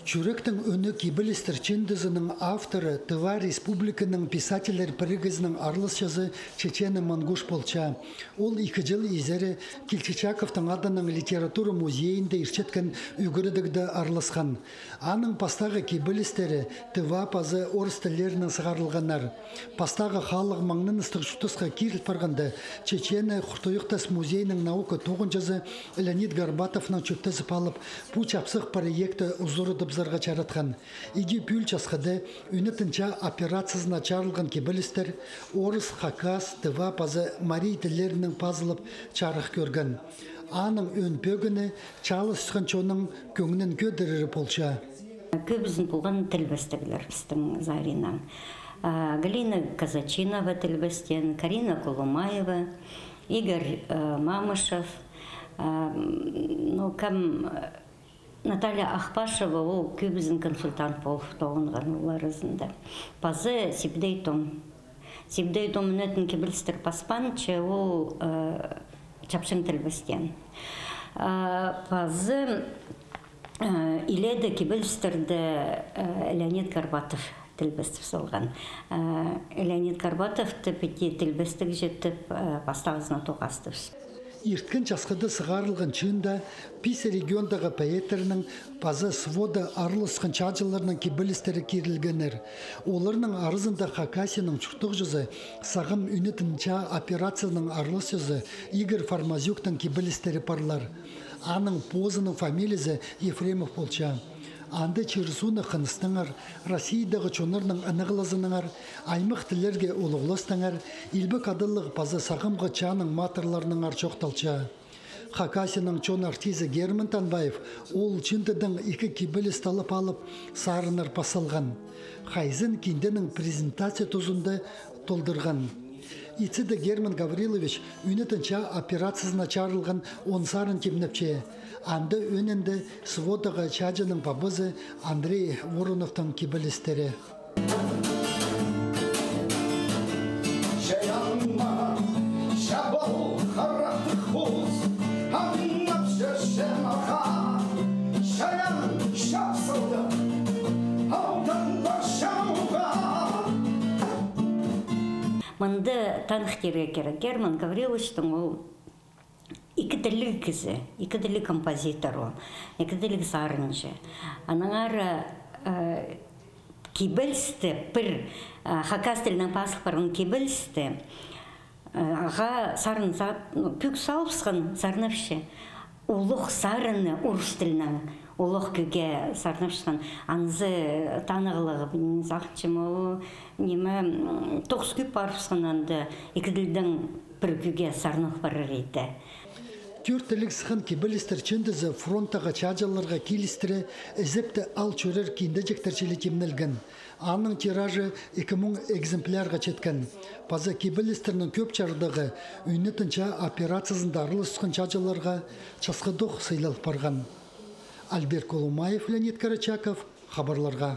Чүректің өні кибілістір чендізінің авторы Тыва Республиканың писателер бірігізінің арлыс жазы Чечені Мангуш болча. Ол 2 жыл изері Килчичаковтың адының литература музейінде ирчеткен үгірідігді арлысқан. Аның пастағы кибілістері Тыва пазы орыс тілерінің сығарылғанар. Пастағы халық маңның ыстық жұтысқа кирілт барғанды Чечені Құртойықтас музейінің наука 9 жазы Леонид Горбатовның чөптесіп алып, бұ чапсық проекті ұзырыдып зарға чаратқан. Иги пүл часқады үнітінча операциясына чарылған кебілістер орыс, хакас, Тыва пазы марий тілерінің пазылып чарық көрген. Аның өн пөгіні чалы сұқын чоның көңінін көдірірі болча. Көбізін болған тілбістігілер біздің Заринан. Галина Казачинова тілбістен, Карина Колумаева, Игорь Мамышев, Наталья Ахпашева, ол көбізін консультант болып тоғынған олар ізінде. Пазы Сибдейтом. Сибдейтом үнетін кебілістір паспан, че ол чапшын тілбістен. Пазы иледі кебілістірді Леонид Горбатов тілбістіп солған. Леонид Горбатов тіпеті тілбістік жетіп пастағызына тоғастып. Ирткен часқыды сығарылған чында пис региондағы поэтерінің пазы свода арылысқан чаджыларының кебілістері керілгенер. Оларының арызында Хакасияның чүқтық жүзі сағым үнетінча операцияның арылыс жүзі Игорь Формазюктың кебілістері парлар. Аның позының фамилиясы Ефремов болча. Анды чирсуны қыныстыңар, Россиядағы чонырның анығылызыныңар, аймық тілерге олығылыстыңар, илбі кадылық пазы сағымғы чаның матырларыныңар чоқталча. Хакасияның чон артизі Герман Танбаев ол чындыдың 2 кибіліс талып алып, сарыныр пасылған. Хайзын кенденің презентация тұзынды толдырған. Ицеді Герман Гаврилович үнетінча операциясына чарылған онсарын кемнепче. Анды өнінде сводаға чаджының пабызы Андрей Вороновтың кибілістері. Мұнды танықтері керек. Герман Гавриловичтің ол 2 тілі кізі, 2 тілі композитор ол, 2 тілі сарыншы. Анаңар кебілісті, бір хакас тілінің пасық барын кебілісті, аға сарын пүк салыпсығын сарнапшы. Улық сарыны орыс тілінің улық көге сарнапшыған аңызы танығылығы біліңіз ақчым ол немі 9 көп барыпсығын анды 2 тілдің бір көге сарнық барыр еді. Түртілік сықын кебілістер чендізі фронтаға чаджаларға келістірі әзіпті ал чөрер кейінді жектерчелі кемнелген. Аның тиражы 2000 экземплярға четкен. Паза кебілістерінің көп чардығы үйнетінча операциясында арылы сұқын чаджаларға часқыдық сыйлалық барған. Альберт Колумаев, Леонид Карачаков, хабарларға.